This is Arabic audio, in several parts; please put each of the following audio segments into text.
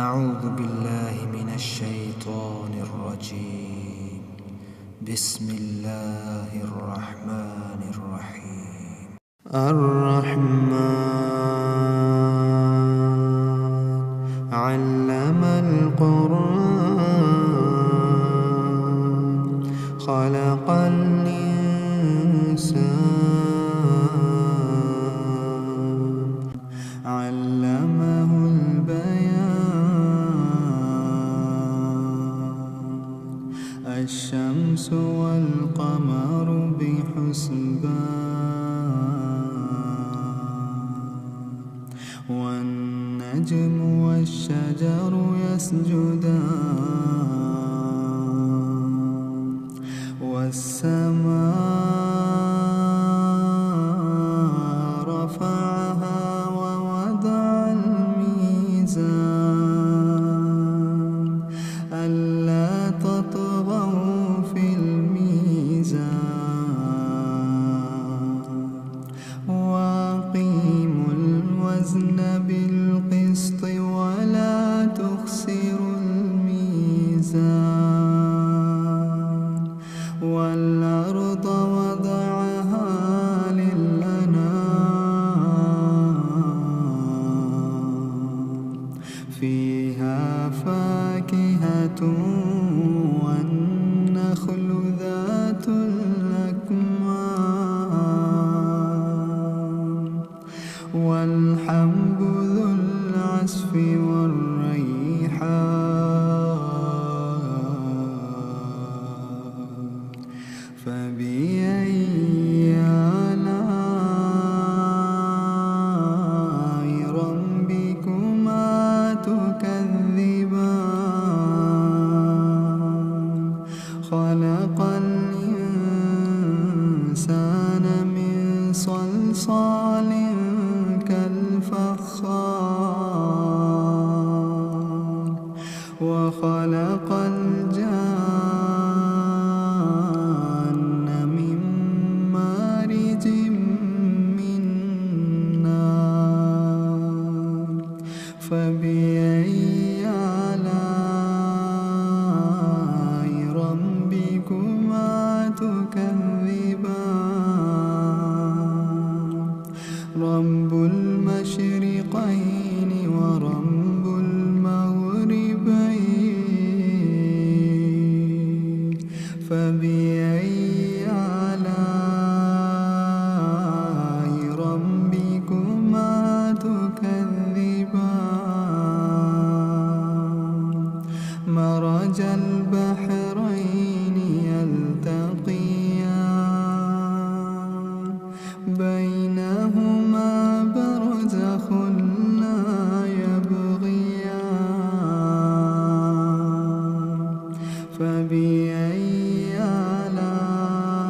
أعوذ بالله من الشيطان الرجيم. بسم الله الرحمن الرحيم. الرحمن علم القرآن خلق الإنسان علمه البيان الشمس والقمر بحسبان والنجم والشجر يسجدان والسماء رفعها ووضع الميزان ألا تطغوا في الميزان وأقيموا الوزن بالقسط ولا تخسروا الميزان والأرض وضعها للأنام فيها فاكهة والنخل ذات الأكمام والحب ذو العصف والريحان فبأي آلاء ربكما تكذبان خلق الإنسان من صلصال كالفخار وخلق الجان من مارج من نار فبأي آلاء ربكما تكذبان رب المشرقين ورب المغربين فبأي آلاء ربكما تكذبان مرج البحرين يلتقيان بينهما برزخ لا يبغيان فبأي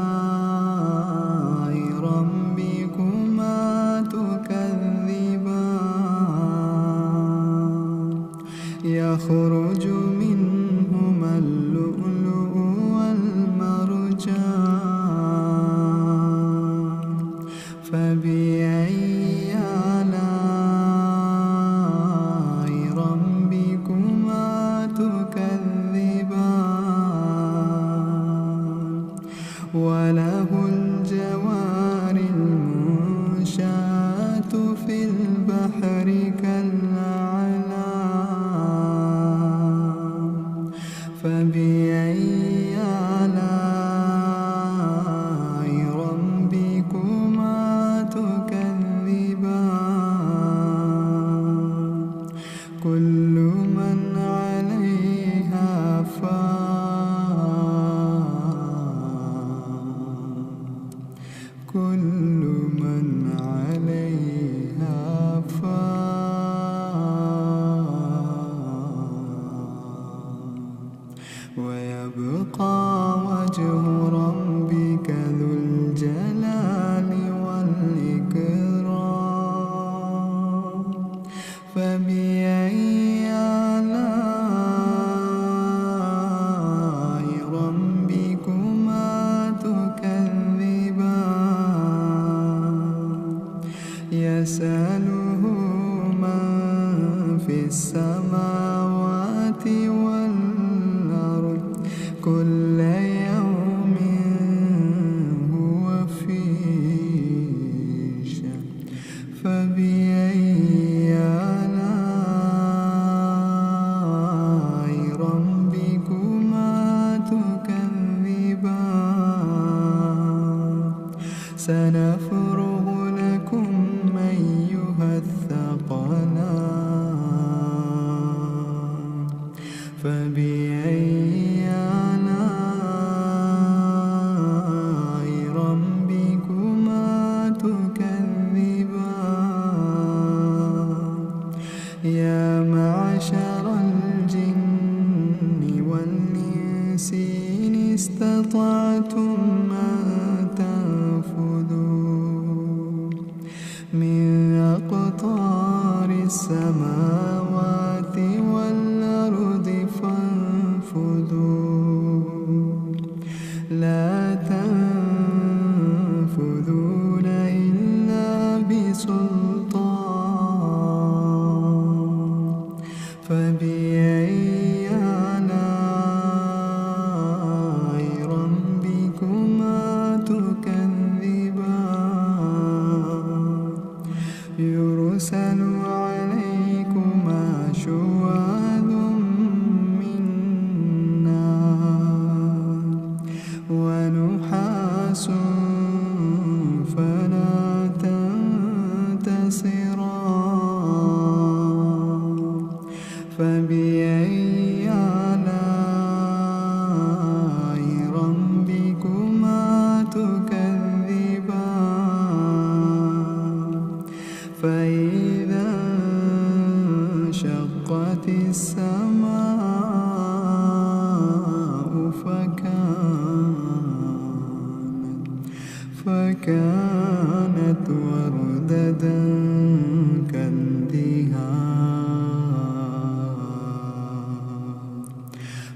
آلاء ربكما تكذبان يخرج منهما اللؤلؤ والمرجان فبأي آلاء ربكما تكذبان وله الجوار المنشآت في البحر كالأعلام فبأي آلاء ربكما تكذبان كل من عليها فان كل من عليها فان ويبقى وجه ربك ذو الجلال والإكرام فبأي آلاء ربكما تكذبان يسأله من في السماوات فبأي آلاء ربكما تكذبان يا معشر الجن والإنس إن استطعتم أن تنفذوا من أقطار السماوات والأرض فانفذوا لا تنفذون إلا بسلطان فبأي آلاء ربكما تكذبان يرسل عليكما شواظ من نار ونحاس فلا تنتصران فبأي آلاء ربكما تكذبان فإذا انشقت السماء فكانت وردة كالدهان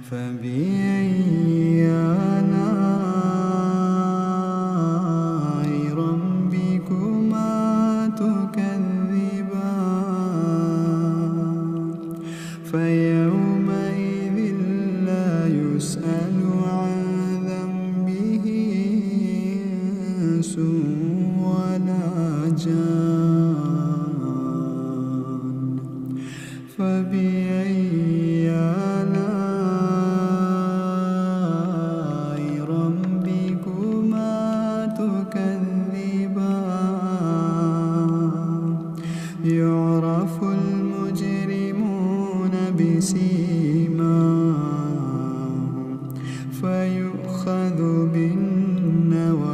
فبأي آلاء ربكما تكذبان فيومئذ لا يسأل عن ذنبه إنس ولا جان فبأي آلاء ربكما تكذبان يعرف المجرمون بسيماهم فيؤخذ بالنواصي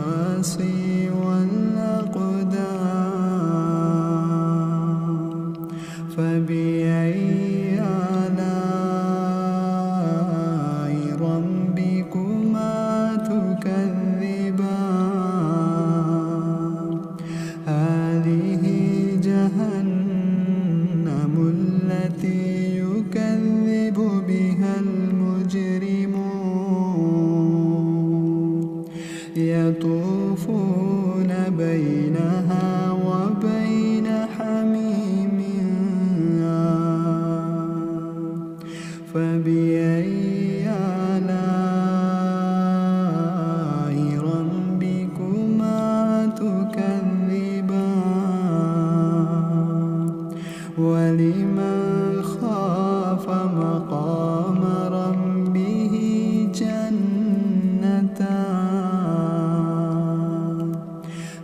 والأقدام فبأي آلاء ربكما تكذبان هذه جهنم التي يكذب بها المجرمون يطوفون بينها وبين حميم فبأي آلاء ربكما تكذبان ولمن خاف مقام ربه جنتان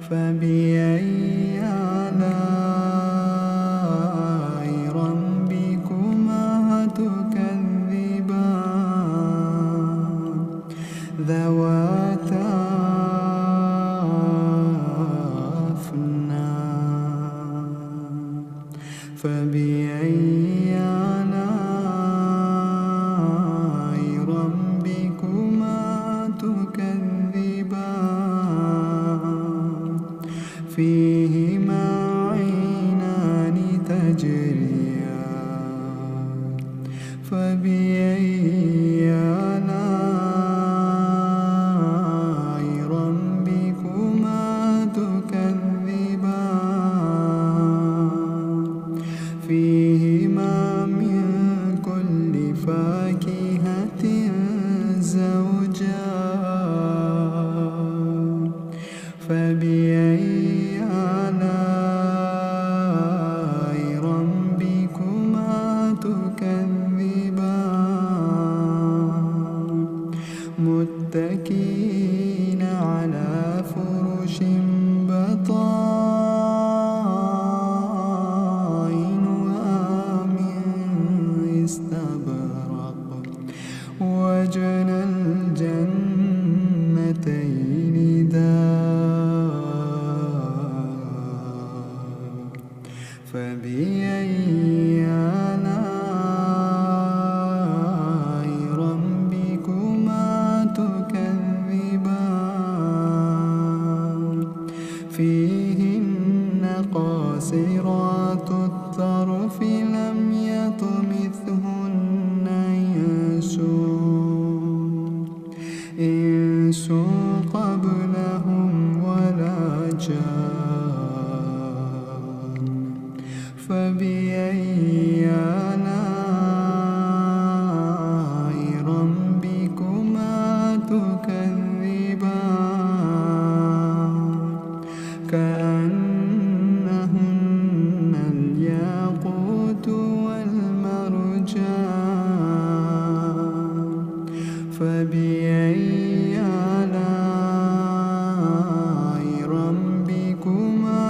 فبأي آلاء ربكما تكذبان ذواتا أفنان فبأي آلاء ربكما تكذبان فيهما عينان تجريان فبأي آلاء ربكما تكذبان فيهما من كل فاكهة زوجان فبأي آلاء ربكما تكذبان متكئين على فرش بطائنها من استبرق فبأي آلاء ربكما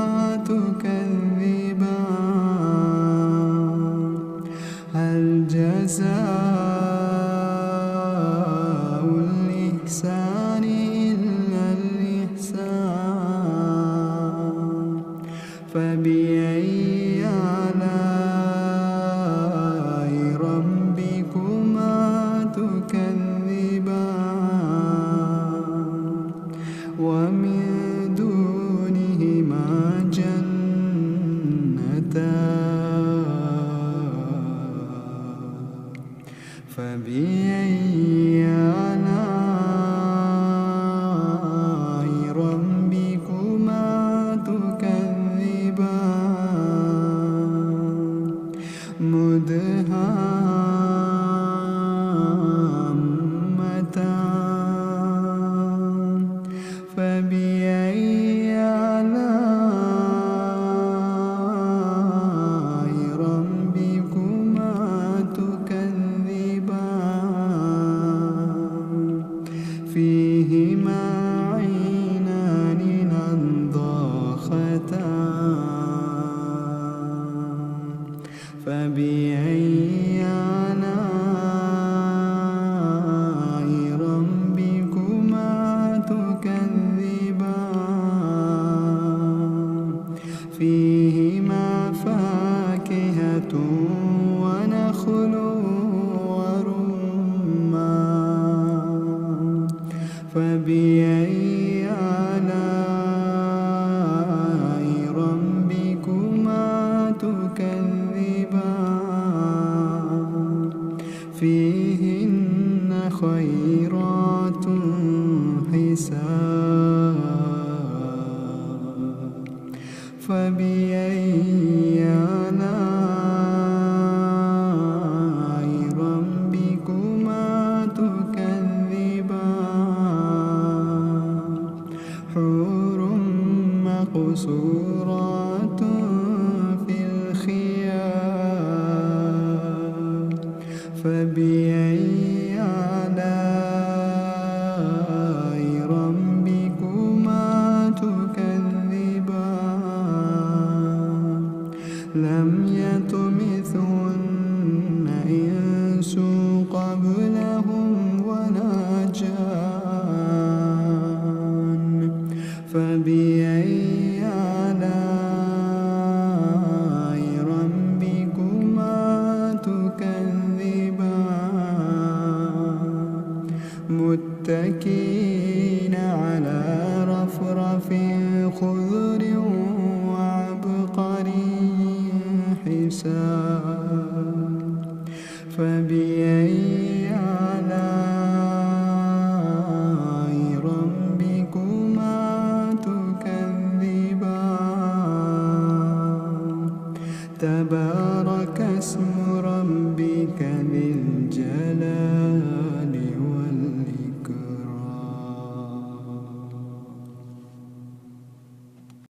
تكذبان هل جزاء الإحسان إلا الإحسان فبأي آلاء ربكما تكذبان ومن دونهما جنتان فبأي آلاء ربكما تكذبان مدهامتان فبأي آلاء ربكما تكذبان فيهما عينان نضاختان فبأي آلاء ربكما تكذبان فيهما فاكهة ونخل ورمان فبأي آلاء ربكما تكذبان فيهن خيرات حسان فبأي آلاء ربكما تكذبان حور مقصورات في الخيام فبأي آلاء ربكما تكذبان لم يطمثهن إنس قبلهم ولا جان فبأي آلاء ربكما تكذبان متكئين على رفرف خضر وعبقري حسان فبأي